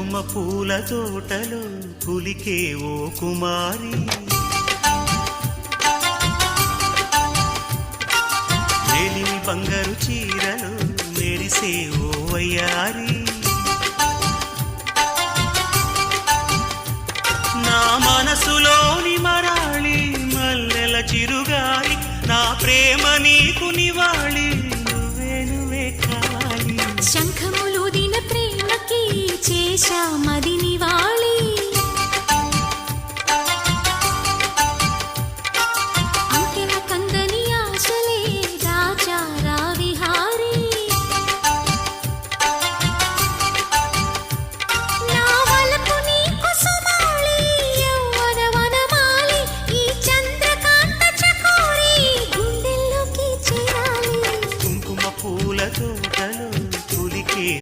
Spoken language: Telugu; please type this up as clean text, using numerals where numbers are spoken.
కుంకుమ పూల తోటలో పులికే ఓ కుమారి, మేలిమి బంగారు చీరలు మెరిసే ఓ వయ్యారి. నా మనసులోని మరాళి మల్లెల చిరుగాలి, నా ప్రేమ నీకు నివాళి, నువ్వే నువ్వే కావాలి. శంఖములు దిన ప్రేమకి చేశా